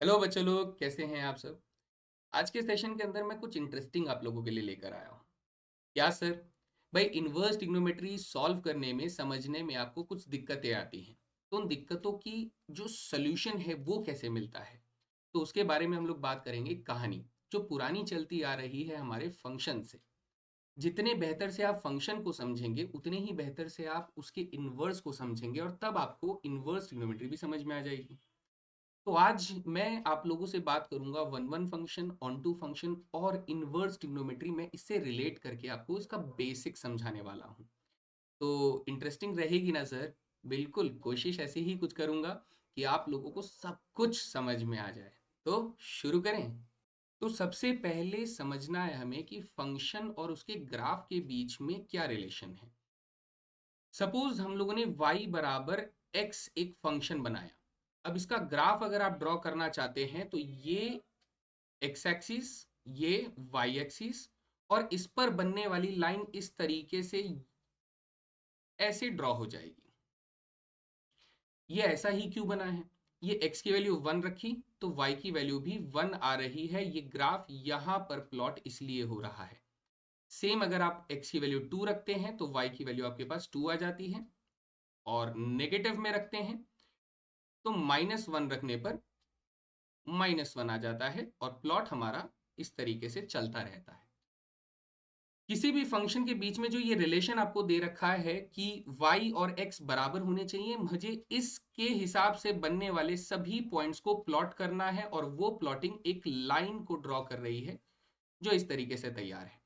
Hello बच्चों लोग, कैसे हैं आप सब। आज के सेशन के अंदर मैं कुछ इंटरेस्टिंग आप लोगों के लिए लेकर आया हूँ। क्या सर? भाई, इन्वर्स ट्रिग्नोमेट्री सॉल्व करने में, समझने में आपको कुछ दिक्कतें आती हैं। तो उन दिक्कतों की जो सल्यूशन है वो कैसे मिलता है, तो उसके बारे में हम लोग बात करेंगे। कहानी जो पुरानी चलती आ रही है हमारे फंक्शन से। जितने बेहतर से आप फंक्शन को समझेंगे उतने ही बेहतर से आप उसके इन्वर्स को समझेंगे, और तब आपको इन्वर्स ट्रिग्नोमेट्री भी समझ में आ जाएगी। तो आज मैं आप लोगों से बात करूंगा one one function, onto function और इनवर्स ट्रिग्नोमेट्री में इससे रिलेट करके आपको इसका बेसिक समझाने वाला हूं। तो इंटरेस्टिंग रहेगी ना सर? बिल्कुल, कोशिश ऐसे ही कुछ करूंगा कि आप लोगों को सब कुछ समझ में आ जाए। तो शुरू करें। तो सबसे पहले समझना है हमें कि फंक्शन और उसके ग्राफ के बीच में क्या रिलेशन है। सपोज हम लोगों ने y बराबर x एक फंक्शन बनाया। अब इसका ग्राफ अगर आप ड्रॉ करना चाहते हैं तो ये x एक्सिस, ये y एक्सिस, और इस पर बनने वाली लाइन इस तरीके से ऐसे ड्रॉ हो जाएगी। ये ऐसा ही क्यों बना है? ये x की वैल्यू 1 रखी तो y की वैल्यू भी 1 आ रही है। ये ग्राफ यहां पर प्लॉट इसलिए हो रहा है। सेम अगर आप x की वैल्यू 2 रखते हैं तो y की वैल्यू आपके पास 2 आ जाती है, और नेगेटिव में रखते हैं तो -1 रखने पर -1 आ जाता है, और प्लॉट हमारा इस तरीके से चलता रहता है। किसी भी फंक्शन के बीच में जो ये रिलेशन आपको दे रखा है कि y और x बराबर होने चाहिए, मुझे इसके हिसाब से बनने वाले सभी पॉइंट्स को प्लॉट करना है, और वो प्लॉटिंग एक लाइन को ड्रॉ कर रही है जो इस तरीके से तैयार है।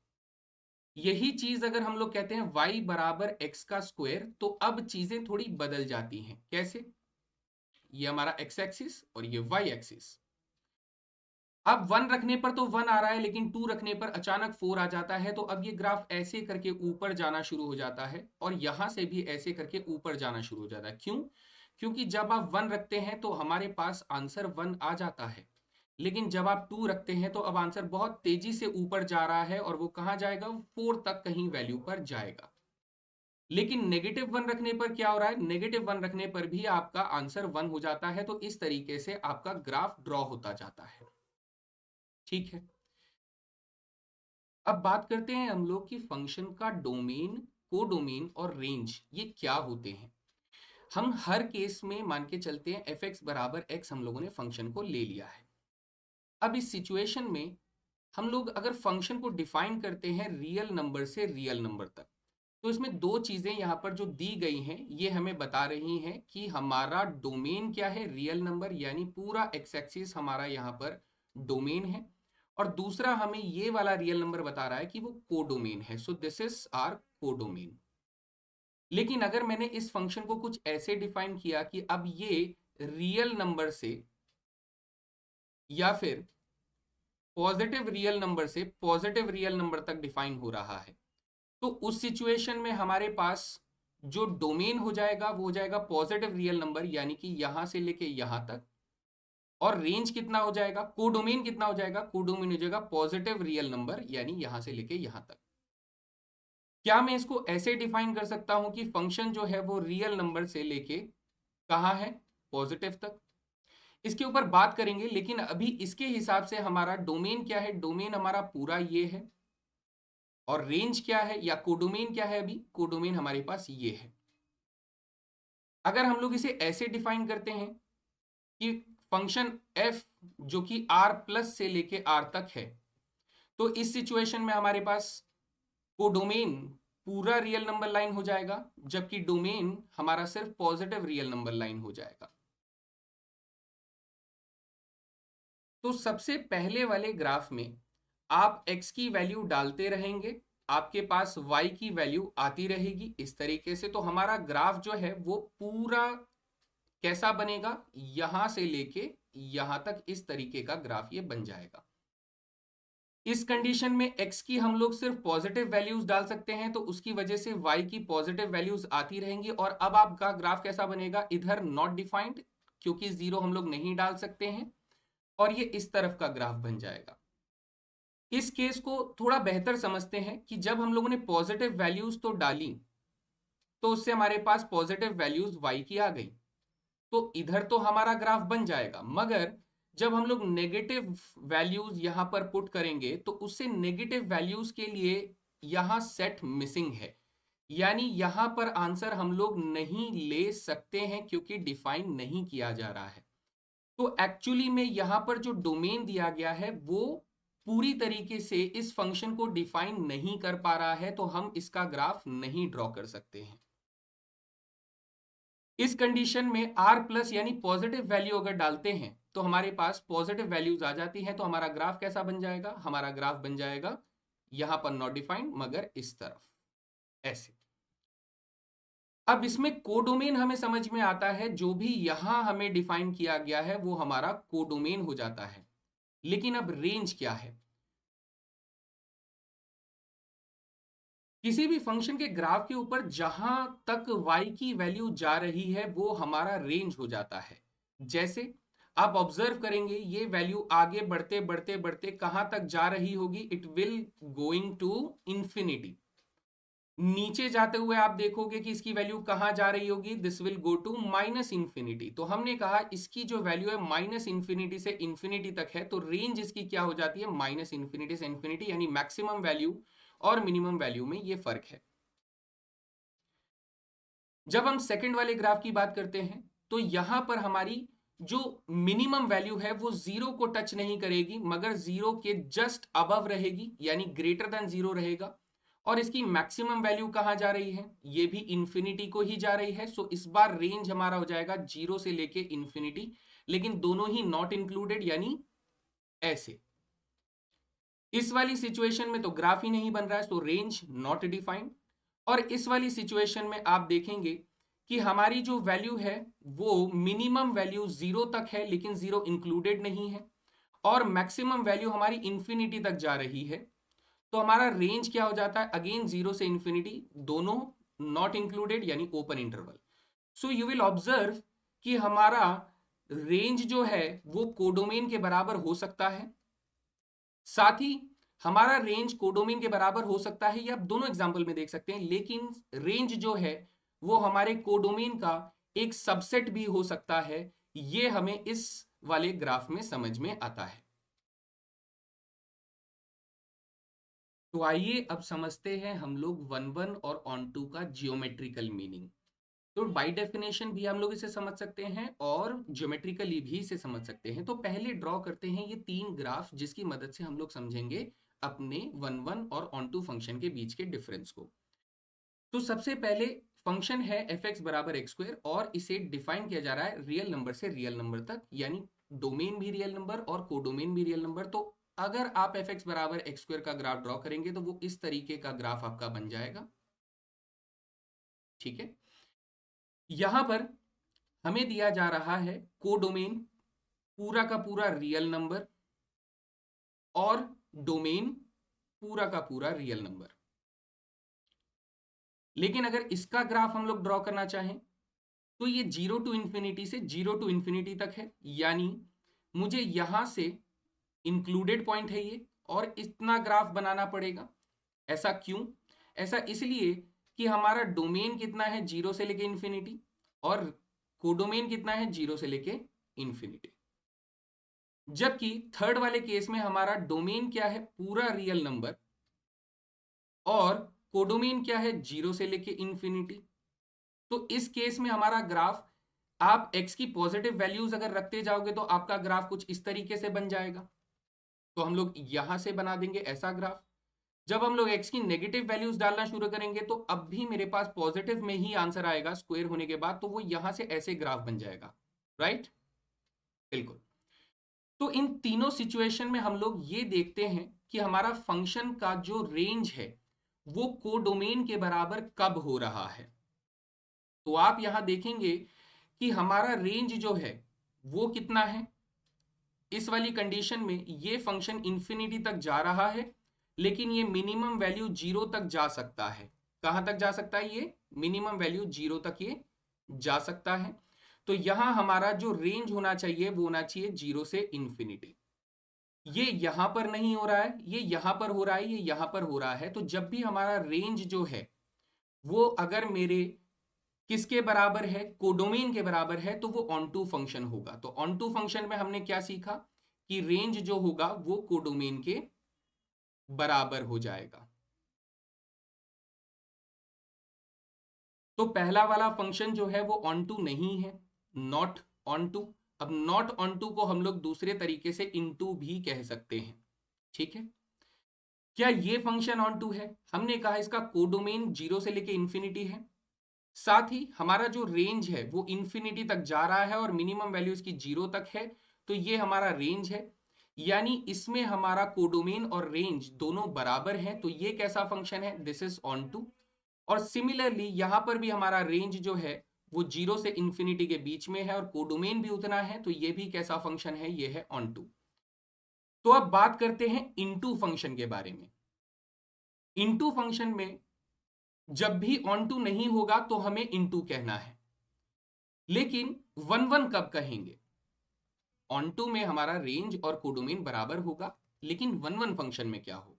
यही चीज अगर हम लोग कहते हैं y बराबर x का स्क्वायर, तो अब चीजें थोड़ी बदल जाती हैं। कैसे? ये हमारा x एक्सिस और ये y एक्सिस। अब 1 रखने पर तो 1 आ रहा है, लेकिन 2 रखने पर अचानक 4 आ जाता है। तो अब ये ग्राफ ऐसे करके ऊपर जाना शुरू हो जाता है, और यहां से भी ऐसे करके ऊपर जाना शुरू हो जाता है। क्यों? क्योंकि जब आप 1 रखते हैं तो हमारे पास आंसर 1 आ जाता है, लेकिन जब आप 2 रखते हैं तो अब आंसर बहुत तेजी से ऊपर जा रहा है, और वो कहां जाएगा? 4 तक कहीं वैल्यू पर जाएगा। लेकिन -1 रखने पर क्या हो रहा है? -1 रखने पर भी आपका आंसर 1 हो जाता है। तो इस तरीके से आपका ग्राफ ड्रॉ होता जाता है। ठीक है। अब बात करते हैं हम लोग कि फंक्शन का डोमेन, कोडोमेन और रेंज ये क्या होते हैं। हम हर केस में मान के चलते हैं एफ एक्स बराबर एक्स हम लोगों ने फंक्शन को ले लिया है। अब इस सिचुएशन में हम लोग अगर फंक्शन को डिफाइन करते हैं रियल नंबर से रियल नंबर तक, तो इसमें दो चीजें यहां पर जो दी गई हैं ये हमें बता रही हैं कि हमारा डोमेन क्या है, रियल नंबर, यानी पूरा एक्स एक्सिस हमारा यहां पर डोमेन है। और दूसरा हमें ये वाला रियल नंबर बता रहा है कि वो कोडोमेन है। So this is R codomain. लेकिन अगर मैंने इस फंक्शन को कुछ ऐसे डिफाइन किया कि अब ये रियल नंबर से या फिर पॉजिटिव रियल नंबर से पॉजिटिव रियल नंबर तक डिफाइन हो रहा है, तो उस सिचुएशन में हमारे पास जो डोमेन हो जाएगा वो हो जाएगा पॉजिटिव रियल नंबर, यानी कि यहां से लेके यहां तक। और रेंज कितना हो जाएगा? कोडोमेन कितना हो जाएगा? कोडोमेन हो जाएगा पॉजिटिव रियल नंबर, यानी यहां से लेके यहां तक। क्या मैं इसको ऐसे डिफाइन कर सकता हूं कि फंक्शन जो है वो रियल नंबर से लेके कहां है? पॉजिटिव तक। इसके ऊपर बात करेंगे, लेकिन अभी इसके हिसाब से हमारा डोमेन क्या है? डोमेन हमारा पूरा ये है। और रेंज क्या है या कोडोमेन क्या है? अभी कोडोमेन हमारे पास ये है। अगर हम लोग इसे ऐसे डिफाइन करते हैं कि फंक्शन f जो कि r प्लस से लेके r तक है, तो इस सिचुएशन में हमारे पास कोडोमेन पूरा रियल नंबर लाइन हो जाएगा, जबकि डोमेन हमारा सिर्फ पॉजिटिव रियल नंबर लाइन हो जाएगा। तो सबसे पहले वाले ग्राफ में आप x की वैल्यू डालते रहेंगे, आपके पास y की वैल्यू आती रहेगी इस तरीके से। तो हमारा ग्राफ जो है वो पूरा कैसा बनेगा? यहां से लेके यहां तक इस तरीके का ग्राफ ये बन जाएगा। इस कंडीशन में x की हम लोग सिर्फ पॉजिटिव वैल्यूज डाल सकते हैं, तो उसकी वजह से y की पॉजिटिव वैल्यूज आती रहेंगी। और अब आपका ग्राफ कैसा बनेगा? इधर नॉट डिफाइंड, क्योंकि जीरो हम लोग नहीं डाल सकते हैं, और ये इस तरफ का ग्राफ बन जाएगा। इस केस को थोड़ा बेहतर समझते हैं कि जब हम लोगों ने पॉजिटिव वैल्यूज तो डाली, तो उससे हमारे पास पॉजिटिव वैल्यूज y की आ गई, तो इधर तो हमारा ग्राफ बन जाएगा। मगर जब हम लोग नेगेटिव वैल्यूज यहां पर पुट करेंगे तो उससे नेगेटिव वैल्यूज के लिए यहां सेट मिसिंग है, यानी यहां पर आंसर हम लोग नहीं ले सकते हैं क्योंकि डिफाइन नहीं किया जा रहा है। तो एक्चुअली में यहां पर जो डोमेन दिया गया है वो पूरी तरीके से इस फंक्शन को डिफाइन नहीं कर पा रहा है, तो हम इसका ग्राफ नहीं ड्रॉ कर सकते हैं। इस कंडीशन में r प्लस यानी पॉजिटिव वैल्यू अगर डालते हैं तो हमारे पास पॉजिटिव वैल्यूज आ जाती हैं, तो हमारा ग्राफ कैसा बन जाएगा? हमारा ग्राफ बन जाएगा यहां पर नॉट डिफाइंड मगर इस तरफ ऐसे। अब इसमें कोडोमेन हमें समझ में आता है, जो भी यहां हमें डिफाइन किया गया है वो हमारा कोडोमेन हो जाता है। लेकिन अब रेंज क्या है? किसी भी फंक्शन के ग्राफ के ऊपर जहां तक y की वैल्यू जा रही है वो हमारा रेंज हो जाता है। जैसे आप ऑब्जर्व करेंगे ये वैल्यू आगे बढ़ते बढ़ते बढ़ते कहां तक जा रही होगी? It will going to infinity. नीचे जाते हुए आप देखोगे कि इसकी वैल्यू कहां जा रही होगी? This will go to minus infinity. तो हमने कहा इसकी जो वैल्यू है माइनस इंफिनिटी से इंफिनिटी तक है, तो रेंज इसकी क्या हो जाती है? माइनस इंफिनिटी से इंफिनिटी, यानी मैक्सिमम वैल्यू और मिनिमम वैल्यू में ये फर्क है। जब हम सेकंड वाले ग्राफ की बात करते हैं तो यहां पर हमारी जो मिनिमम वैल्यू है वो जीरो को टच नहीं करेगी मगर जीरो के जस्ट अबव रहेगी, यानी ग्रेटर देन जीरो रहेगा। और इसकी मैक्सिमम वैल्यू कहां जा रही है? ये भी इंफिनिटी को ही जा रही है। सो इस बार रेंज हमारा हो जाएगा जीरो से लेके इंफिनिटी, लेकिन दोनों ही नॉट इंक्लूडेड, यानी ऐसे। इस वाली सिचुएशन में तो ग्राफ ही नहीं बन रहा है, सो रेंज नॉट डिफाइंड। और इस वाली सिचुएशन में आप देखेंगे कि हमारी जो वैल्यू है वो मिनिमम वैल्यू जीरो तक है लेकिन जीरो इंक्लूडेड नहीं है, और मैक्सिमम वैल्यू हमारी इंफिनिटी तक जा रही है। तो हमारा रेंज क्या हो जाता है? अगेन जीरो से इंफिनिटी, दोनों नॉट इंक्लूडेड यानी open interval. So you will observe कि हमारा रेंज जो है वो कोडोमेन के बराबर हो सकता है, साथ ही हमारा रेंज कोडोमेन के बराबर हो सकता है, ये आप दोनों एग्जांपल में देख सकते हैं। लेकिन रेंज जो है वो हमारे कोडोमेन का एक सबसेट भी हो सकता है, ये हमें इस वाले ग्राफ में समझ में आता है। तो आइए अब समझते हैं हम लोग 1-1 और ऑन-टू का जियोमेट्रिकल मीनिंग। तो बाय डेफिनेशन भी हम लोग इसे समझ सकते हैं और ज्योमेट्रिकली भी इसे समझ सकते हैं। तो पहले ड्रॉ करते हैं ये तीन ग्राफ जिसकी मदद से हम लोग समझेंगे अपने 1-1 और ऑन-टू फंक्शन के बीच के डिफरेंस को। तो सबसे पहले फंक्शन है f(x) बराबर एक्स स्क्वायर, और इसे डिफाइन किया जा रहा है रियल नंबर से रियल नंबर तक, यानी डोमेन भी रियल नंबर और कोडोमेन भी रियल नंबर। तो अगर आप f(x) बराबर एक्स स्क्वायर का ग्राफ ड्रॉ करेंगे तो वो इस तरीके का ग्राफ आपका बन जाएगा। ठीक है, यहां पर हमें दिया जा रहा है कोडोमेन पूरा का पूरा रियल नंबर और डोमेन पूरा का पूरा रियल नंबर। लेकिन अगर इसका ग्राफ हम लोग ड्रॉ करना चाहें तो ये जीरो टू इंफिनिटी से जीरो टू इंफिनिटी तक है, यानी मुझे यहां से इंक्लूडेड पॉइंट है ये, और इतना ग्राफ बनाना पड़ेगा। ऐसा क्यों? ऐसा इसलिए कि हमारा डोमेन कितना है? जीरो से लेके इंफिनिटी, और कोडोमेन कितना है? जीरो से लेके इंफिनिटी। जबकि थर्ड वाले केस में हमारा डोमेन क्या है? पूरा रियल नंबर, और कोडोमेन क्या है? जीरो से लेके इंफिनिटी। तो इस केस में हमारा ग्राफ, आप x की पॉजिटिव वैल्यूज अगर रखते जाओगे तो आपका ग्राफ कुछ इस तरीके से बन जाएगा। तो हम लोग यहां से बना देंगे ऐसा ग्राफ। जब हम लोग x की नेगेटिव वैल्यूज डालना शुरू करेंगे तो अब भी मेरे पास पॉजिटिव में ही आंसर आएगा स्क्वायर होने के बाद, तो वो यहां से ऐसे ग्राफ बन जाएगा। राइट, बिल्कुल। तो इन तीनों सिचुएशन में हम लोग ये देखते हैं कि हमारा फंक्शन का जो रेंज है वो कोडोमेन के बराबर कब हो रहा है। तो आप यहां देखेंगे कि हमारा रेंज जो है वो कितना है? इस वाली कंडीशन में ये फंक्शन इंफिनिटी तक जा रहा है, लेकिन ये मिनिमम वैल्यू जीरो तक जा सकता है। कहां तक जा सकता है? ये मिनिमम वैल्यू जीरो तक ये जा सकता है। तो यहां हमारा जो रेंज होना चाहिए वो होना चाहिए जीरो से इंफिनिटी। ये यहां पर नहीं हो रहा है, ये यहां पर हो रहा है, ये यहां पर हो रहा है। तो जब भी हमारा रेंज जो है वो अगर मेरे किसके बराबर है, कोडोमेन के बराबर है, तो वो ऑन टू फंक्शन होगा। तो ऑन टू फंक्शन में हमने क्या सीखा कि रेंज जो होगा वो कोडोमेन के बराबर हो जाएगा। तो पहला वाला फंक्शन जो है वो ऑन टू नहीं है, नॉट ऑन टू। अब नॉट ऑन टू को हम लोग दूसरे तरीके से इनटू भी कह सकते हैं, ठीक है। क्या ये फंक्शन ऑन टू है? हमने कहा इसका कोडोमेन 0 से लेके इंफिनिटी है, साथ ही हमारा जो रेंज है वो इंफिनिटी तक जा रहा है और मिनिमम वैल्यू इसकी 0 तक है, तो ये हमारा रेंज है। यानी इसमें हमारा कोडोमेन और रेंज दोनों बराबर हैं, तो ये कैसा फंक्शन है, दिस इज ऑन टू। और सिमिलरली यहां पर भी हमारा रेंज जो है वो 0 से इंफिनिटी के बीच में है और कोडोमेन भी उतना है, तो ये भी कैसा फंक्शन है, ये है ऑन टू। तो अब बात करते हैं इनटू फंक्शन के बारे में। इनटू फंक्शन में जब भी ऑन टू नहीं होगा तो हमें इनटू कहना है, लेकिन वन वन कब कहेंगे? ऑन टू में हमारा रेंज और कोडोमेन बराबर होगा, लेकिन वन वन फंक्शन में क्या होगा?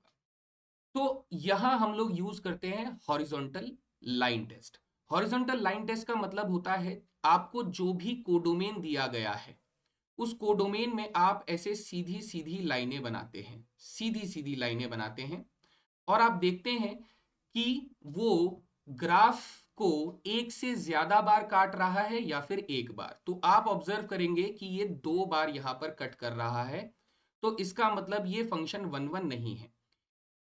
तो यहां हम लोग यूज करते हैं horizontal line test. Horizontal line test का मतलब होता है आपको जो भी कोडोमेन दिया गया है उस कोडोमेन में आप ऐसे सीधी सीधी लाइनें बनाते हैं, सीधी सीधी लाइनें बनाते हैं, और आप देखते हैं कि वो ग्राफ को एक से ज्यादा बार काट रहा है या फिर एक बार। तो आप ऑब्जर्व करेंगे कि ये 2 बार यहां पर कट कर रहा है, तो इसका मतलब ये फंक्शन वन वन नहीं है।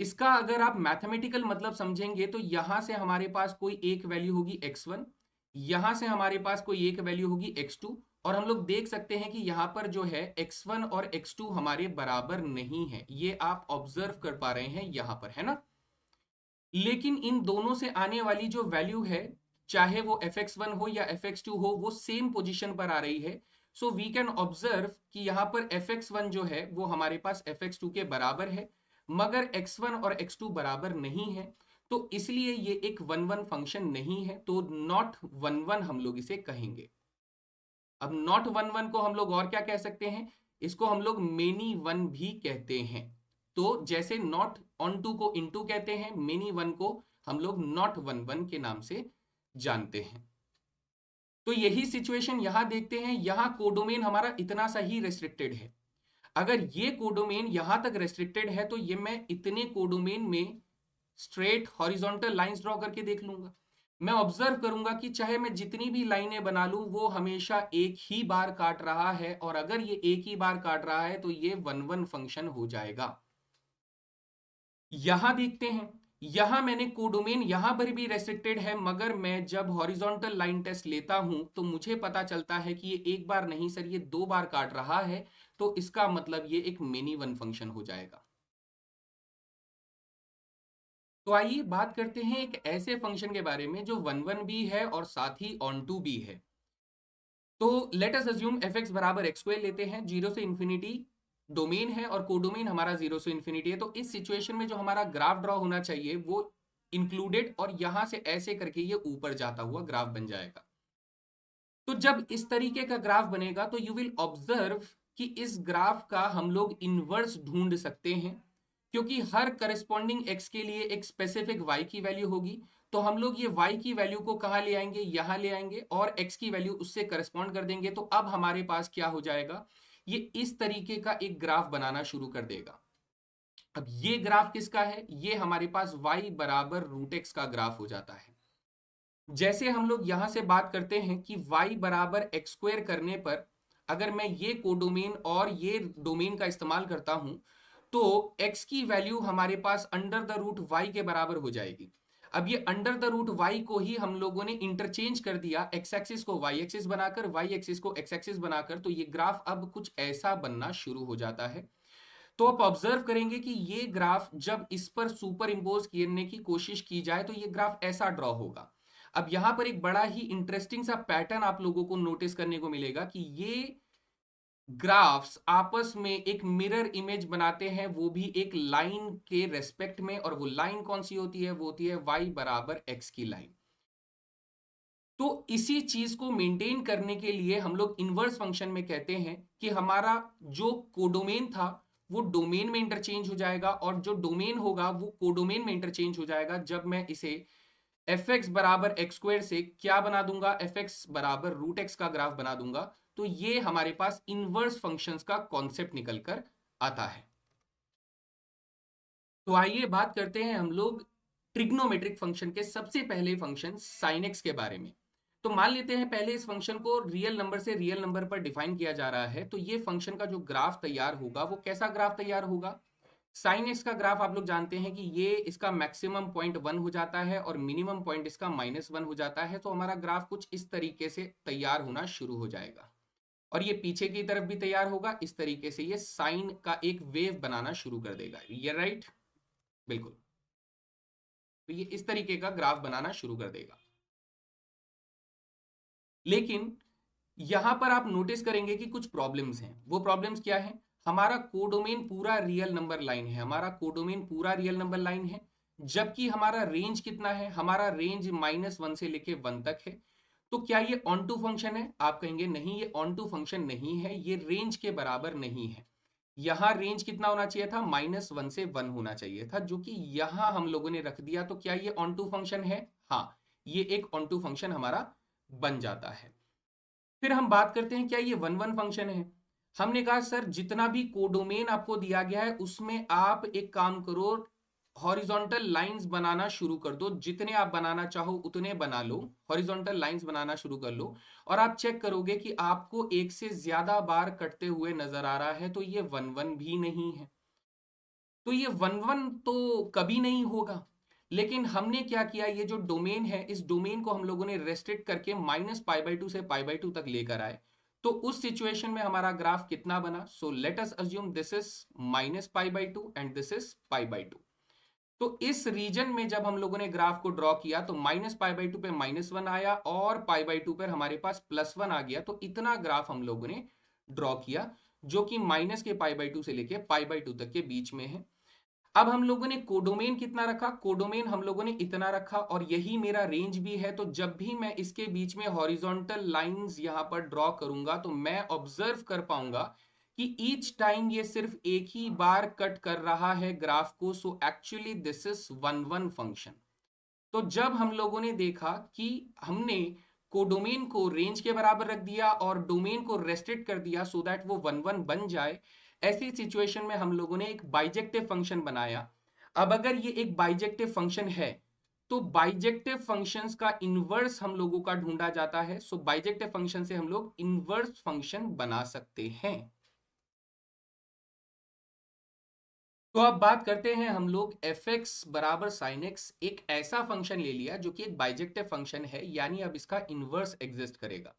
इसका अगर आप मैथमेटिकल मतलब समझेंगे तो यहां से हमारे पास कोई एक वैल्यू होगी x1, यहां से हमारे पास कोई एक वैल्यू होगी x2, और हम लोग देख सकते हैं कि यहां पर जो है x1 और x2 हमारे बराबर नहीं है, ये आप ऑब्जर्व कर पा रहे हैं यहां पर, है ना। लेकिन इन दोनों से आने वाली जो वैल्यू है, चाहे वो fx1 हो या fx2 हो, वो सेम पोजीशन पर आ रही है। सो वी कैन ऑब्जर्व कि यहां पर fx1 जो है वो हमारे पास fx2 के बराबर है, मगर x1 और x2 बराबर नहीं है, तो इसलिए ये एक वन वन फंक्शन नहीं है, तो नॉट वन वन हम लोग इसे कहेंगे। अब नॉट वन वन को हम लोग और क्या कह सकते हैं, इसको हम लोग मेनी वन भी कहते हैं। तो जैसे नॉट ऑन टू को इनटू कहते हैं, मेनी वन को हम लोग नॉट वन वन के नाम से जानते हैं। तो यही सिचुएशन यहां देखते हैं, यहां कोडोमेन हमारा इतना सा ही रेस्ट्रिक्टेड है। अगर ये कोडोमेन यहां तक रेस्ट्रिक्टेड है तो ये मैं इतने कोडोमेन में स्ट्रेट हॉरिजॉन्टल लाइंस ड्रॉ करके देख लूंगा। मैं ऑब्जर्व करूंगा कि चाहे मैं जितनी भी लाइनें बना लूं वो हमेशा एक ही बार काट रहा है, और अगर ये एक ही बार काट रहा है तो ये वन वन फंक्शन हो जाएगा। यहां देखते हैं, यहां मैंने कोडोमेन यहां पर भी रेस्ट्रिक्टेड है, मगर मैं जब हॉरिजॉन्टल लाइन टेस्ट लेता हूं तो मुझे पता चलता है कि ये एक बार नहीं सर, ये 2 बार काट रहा है, तो इसका मतलब ये एक मेनी वन फंक्शन हो जाएगा। तो आइए बात करते हैं एक ऐसे फंक्शन के बारे में जो वन वन भी है और साथ ही ऑन टू भी है। तो late us assume F x बराबर एक्स स्क्वायर लेते हैं, 0 से इंफिनिटी डोमेन है और कोडोमेन हमारा 0 से इंफिनिटी है। तो इस सिचुएशन में जो हमारा ग्राफ ड्रॉ होना चाहिए वो इंक्लूडेड, और यहां से ऐसे करके ये ऊपर जाता हुआ ग्राफ बन जाएगा। तो जब इस तरीके का ग्राफ बनेगा तो यू विल ऑब्जर्व कि इस ग्राफ का हम लोग इनवर्स ढूंढ सकते हैं, क्योंकि हर करस्पॉन्डिंग x के लिए एक स्पेसिफिक y की वैल्यू होगी। तो हम लोग ये y की वैल्यू को कहां ले आएंगे, यहां ले आएंगे, और x की वैल्यू उससे करस्पॉन्ड कर देंगे। तो अब हमारे पास क्या हो जाएगा, ये इस तरीके का एक ग्राफ बनाना शुरू कर देगा। अब ये ग्राफ किसका है, ये हमारे पास y बराबर रूट एक्स का ग्राफ हो जाता है। जैसे हम लोग यहां से बात करते हैं कि y बराबर एक्स स्क्वायर करने पर अगर मैं ये कोडोमेन और ये डोमेन का इस्तेमाल करता हूं तो x की वैल्यू हमारे पास अंडर द रूट y के बराबर हो जाएगी। अब ये अंडर द रूट y को ही हम लोगों ने इंटरचेंज कर दिया, x एक्सिस को y एक्सिस बनाकर, y एक्सिस को x एक्सिस बनाकर, तो ये ग्राफ अब कुछ ऐसा बनना शुरू हो जाता है। तो आप ऑब्जर्व करेंगे कि ये ग्राफ जब इस पर सुपर इंपोज करने की कोशिश की जाए तो ये ग्राफ ऐसा ड्रॉ होगा। अब यहां पर एक बड़ा ही इंटरेस्टिंग सा पैटर्न आप लोगों को नोटिस करने को मिलेगा कि ये ग्राफ्स आपस में एक मिरर इमेज बनाते हैं, वो भी एक लाइन के रेस्पेक्ट में, और वो लाइन कौन सी होती है, वो होती है y बराबर x की लाइन। तो इसी चीज को मेंटेन करने के लिए हम लोग इनवर्स फंक्शन में कहते हैं कि हमारा जो कोडोमेन था वो डोमेन में इंटरचेंज हो जाएगा, और जो डोमेन होगा वो कोडोमेन में इंटरचेंज हो जाएगा जब मैं इसे एफ एक्स बराबर एक्स स्क्वायर से क्या बना दूंगा, एफ एक्स बराबर रूट एक्स का ग्राफ बना दूंगा। तो ये हमारे पास इनवर्स फंक्शंस का कॉन्सेप्ट निकल कर आता है। तो आइए बात करते हैं हम लोग ट्रिग्नोमेट्रिक फंक्शन के सबसे पहले फंक्शन साइन एक्स के बारे में। तो मान लेते हैं पहले इस फंक्शन को रियल नंबर से रियल नंबर पर डिफाइन किया जा रहा है। तो ये फंक्शन का जो ग्राफ तैयार होगा वो कैसा ग्राफ तैयार होगा, साइन एक्स का ग्राफ आप लोग जानते हैं कि ये इसका मैक्सिमम पॉइंट 1 हो जाता है और मिनिमम पॉइंट इसका -1 हो जाता है। तो हमारा ग्राफ कुछ इस तरीके से तैयार होना शुरू हो जाएगा और ये पीछे की तरफ भी तैयार होगा। इस तरीके से ये साइन का एक वेव बनाना शुरू कर देगा, ये राइट, बिल्कुल। तो ये इस तरीके का ग्राफ बनाना शुरू कर देगा। लेकिन यहां पर आप नोटिस करेंगे कि कुछ प्रॉब्लम्स हैं। वो प्रॉब्लम्स क्या है, हमारा कोडोमेन पूरा रियल नंबर लाइन है, हमारा कोडोमेन पूरा रियल नंबर लाइन है, जबकि हमारा रेंज कितना है, हमारा रेंज -1 से लेके 1 तक है। तो क्या ये ऑन टू फंक्शन है, आप कहेंगे नहीं, ये ऑन टू फंक्शन नहीं है, ये रेंज के बराबर नहीं है। यहां रेंज कितना होना चाहिए था, -1 से 1 होना चाहिए था, जो कि यहां हम लोगों ने रख दिया। तो क्या ये ऑन टू फंक्शन है, हाँ, ये एक ऑन टू फंक्शन हमारा बन जाता है। फिर हम बात करते हैं क्या ये 1-1 फंक्शन है। हमने कहा सर जितना भी कोडोमेन आपको दिया गया है उसमें आप एक काम करो, हॉरिजॉन्टल लाइंस बनाना शुरू कर दो, जितने आप बनाना चाहो उतने बना लो, हॉरिजॉन्टल लाइंस बनाना शुरू कर लो। और आप चेक करोगे कि आपको एक से ज्यादा बार कटते हुए नजर आ रहा है, तो ये 1-1 भी नहीं है। तो ये 1-1 तो कभी नहीं होगा। लेकिन हमने क्या किया, ये जो डोमेन है इस डोमेन को हम लोगों ने रेस्ट्रिक्ट करके -π/2 से π/2 तक लेकर आए। तो उस सिचुएशन में हमारा ग्राफ कितना बना, so let us assume this is -π/2 and this is π/2। तो इस रीजन में जब हम लोगों ने ग्राफ को ड्रॉ किया तो -π/2 पे -1 आया और π/2 पर हमारे पास +1 आ गया। तो इतना ग्राफ हम लोगों ने ड्रॉ किया जो कि माइनस के π/2 से लेके π/2 तक के बीच में है। अब हम लोगों ने कोडोमेन कितना रखा, कोडोमेन हम लोगों ने इतना रखा और यही मेरा रेंज भी है। तो जब भी मैं इसके बीच में हॉरिजॉन्टल लाइंस यहां पर ड्रॉ करूंगा तो मैं ऑब्जर्व कर पाऊंगा कि ईच टाइम ये सिर्फ एक ही बार कट कर रहा है ग्राफ को। So actually this is 1-1 function. तो जब हम लोगों ने देखा कि हमने कोडोमेन को रेंज के बराबर रख दिया और डोमेन को रेस्ट्रिक्ट कर दिया सो दैट वो 1-1 बन जाए, ऐसी सिचुएशन में हम लोगों ने एक बाइजेक्टिव फंक्शन बनाया। अब अगर ये एक बाइजेक्टिव फंक्शन है तो बाइजेक्टिव फंक्शंस का इनवर्स हम लोगों का ढूंढा जाता है। सो बाइजेक्टिव फंक्शन से हम लोग इनवर्स फंक्शन बना सकते हैं। तो अब बात करते हैं हम लोग एफ एक्स बराबर साइन एक्स, एक ऐसा फंक्शन ले लिया जो कि एक बाइजेक्टिव फंक्शन है, यानी अब इसका इनवर्स एग्जिस्ट करेगा।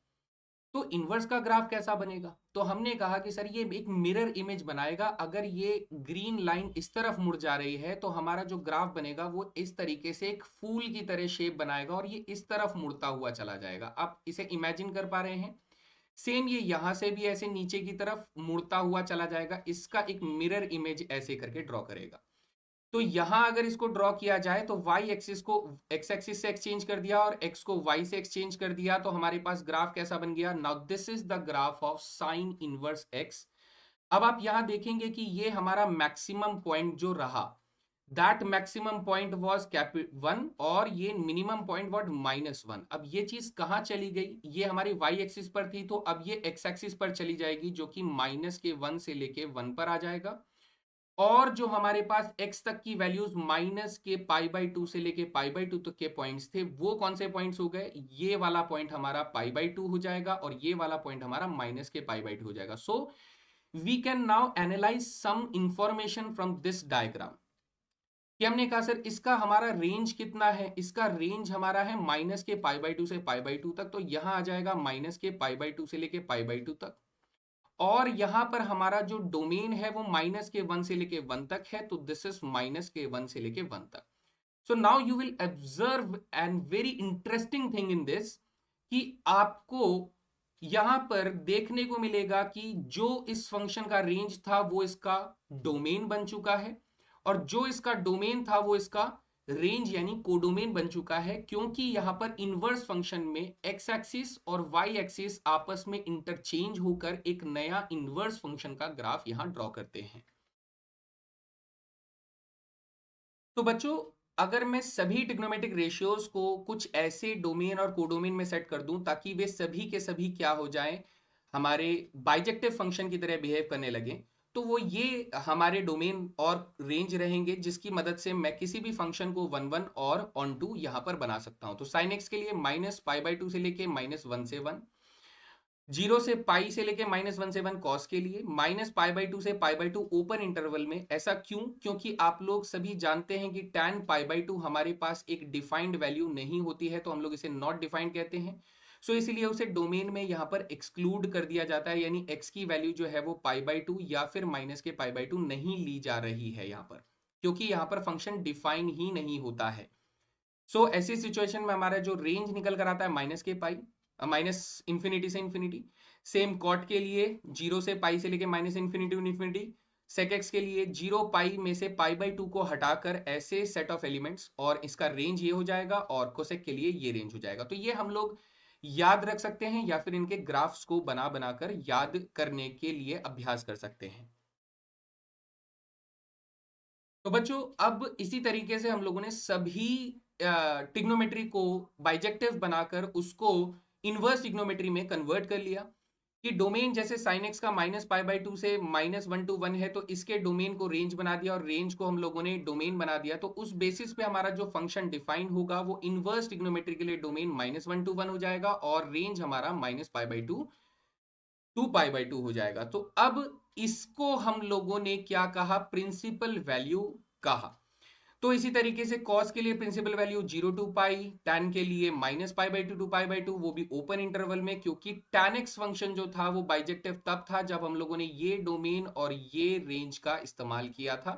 तो इनवर्स का ग्राफ कैसा बनेगा, तो हमने कहा कि सर ये एक मिरर इमेज बनाएगा। अगर ये ग्रीन लाइन इस तरफ मुड़ जा रही है तो हमारा जो ग्राफ बनेगा वो इस तरीके से एक फूल की तरह शेप बनाएगा और ये इस तरफ मुड़ता हुआ चला जाएगा। आप इसे इमेजिन कर पा रहे हैं, सेम ये यहां से भी ऐसे नीचे की तरफ मुड़ता हुआ चला जाएगा, इसका एक मिरर इमेज ऐसे करके ड्रॉ करेगा। तो यहां अगर इसको ड्रॉ किया जाए तो y एक्सिस को x एक्सिस से एक्सचेंज कर दिया और x को y से एक्सचेंज कर दिया, तो हमारे पास ग्राफ कैसा बन गया, now this is the graph of sine inverse x। अब आप यहां देखेंगे कि ये हमारा मैक्सिमम पॉइंट जो रहा, दैट मैक्सिमम पॉइंट वाज -1 और ये मिनिमम पॉइंट वाज -1। अब ये चीज कहां चली गई, ये हमारी y एक्सिस पर थी, तो अब ये x एक्सिस पर चली जाएगी जो कि -1 से लेके 1 पर आ जाएगा। और जो हमारे पास x तक की वैल्यूज -π/2 से लेके π/2 तक के पॉइंट्स थे, वो कौन से पॉइंट्स हो गए, ये वाला पॉइंट हमारा π/2 हो जाएगा और ये वाला पॉइंट हमारा -π/2 हो जाएगा। So we can now analyse some information from this diagram. कि हमने कहा सर इसका हमारा रेंज कितना है, इसका रेंज हमारा है -π/2 से π/2 तक। तो यहां आ जाएगा -π/2 से लेके π/2 तक। और यहां पर हमारा जो डोमेन है वो -1 से लेके 1 तक है, तो दिस इज -1 से लेके 1 तक। So now you will observe and very interesting thing in this कि आपको यहां पर देखने को मिलेगा कि जो इस फंक्शन का रेंज था वो इसका डोमेन बन चुका है और जो इसका डोमेन था वो इसका रेंज यानी कोडोमेन बन चुका है, क्योंकि यहां पर इनवर्स फंक्शन में x एक्सिस और y एक्सिस आपस में इंटरचेंज होकर एक नया इनवर्स फंक्शन का ग्राफ यहां ड्रॉ करते हैं। तो बच्चों अगर मैं सभी ट्रिग्नोमेट्रिक रेशियोज को कुछ ऐसे डोमेन और कोडोमेन में सेट कर दूं ताकि वे सभी के सभी क्या हो जाएं, हमारे बाइजेक्टिव फंक्शन की तरह बिहेव करने लगे, तो वो ये हमारे डोमेन और रेंज रहेंगे जिसकी मदद से मैं किसी भी फंक्शन को 1 1 और ऑन टू यहां पर बना सकता हूं। तो साइन एक्स के लिए -π/2 से लेके -1 से 1, 0 से पाई से लेके -1 से 1 कॉस के लिए, -π/2 से π/2 ओपन इंटरवल में। ऐसा क्यों? क्योंकि आप लोग सभी जानते हैं कि tan π/2 हमारे पास एक डिफाइंड वैल्यू नहीं होती है, तो हम लोग इसे नॉट डिफाइंड कहते हैं। सो इसीलिए उसे डोमेन में यहां पर एक्सक्लूड कर दिया जाता है, यानी x की वैल्यू जो है वो π/2 या फिर माइनस के π/2 नहीं ली जा रही है यहां पर, क्योंकि यहां पर फंक्शन डिफाइन ही नहीं होता है। सो ऐसी सिचुएशन में हमारा जो रेंज निकल कर आता है माइनस के पाई, माइनस इंफिनिटी से इंफिनिटी। सेम कॉट के लिए 0 से पाई से लेके minus infinity infinity. Sec X के लिए 0 पाई में से π/2 को हटाकर ऐसे सेट ऑफ एलिमेंट्स, और इसका रेंज ये हो जाएगा, और कोसेक के लिए ये रेंज हो जाएगा। तो ये हम लोग याद रख सकते हैं या फिर इनके ग्राफ्स को बना बनाकर याद करने के लिए अभ्यास कर सकते हैं। तो बच्चों, अब इसी तरीके से हम लोगों ने सभी ट्रिग्नोमेट्री को बाइजेक्टिव बनाकर उसको इनवर्स ट्रिग्नोमेट्री में कन्वर्ट कर लिया। कि डोमेन जैसे साइन एक्स का -π/2 से -1 to 1 है, तो इसके डोमेन को रेंज बना दिया और रेंज को हम लोगों ने डोमेन बना दिया। तो उस बेसिस पे हमारा जो फंक्शन डिफाइन होगा वो इनवर्स ट्रिग्नोमेट्री के लिए डोमेन -1 to 1 हो जाएगा और रेंज हमारा -π/2 टू π/2 हो जाएगा। तो अब इसको हम लोगों ने क्या कहा? प्रिंसिपल वैल्यू कहा। तो इसी तरीके से कॉस के लिए principal value 0 to pi, tan के लिए -π/2 टू π/2, वो भी ओपन इंटरवल में, क्योंकि टैन एक्स फंक्शन जो था वो बाइजेक्टिव तब था जब हम लोगों ने ये डोमेन और ये रेंज का इस्तेमाल किया था।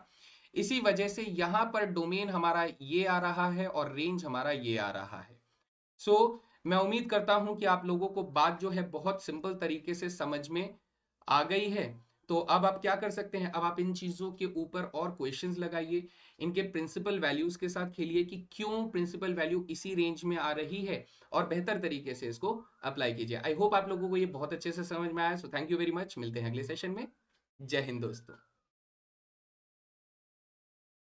इसी वजह से यहां पर डोमेन हमारा ये आ रहा है और रेंज हमारा ये आ रहा है। सो मैं उम्मीद करता हूं कि आप लोगों को बात जो है बहुत सिंपल तरीके से समझ में आ गई है। तो अब आप क्या कर सकते हैं? अब आप इन चीजों के ऊपर और क्वेश्चंस लगाइए, इनके प्रिंसिपल वैल्यूज के साथ खेलिए कि क्यों प्रिंसिपल वैल्यू इसी रेंज में आ रही है, और बेहतर तरीके से इसको अप्लाई कीजिए। आई होप आप लोगों को ये बहुत अच्छे से समझ में आया। So thank you very much. मिलते हैं अगले सेशन में। जय हिंद दोस्तों।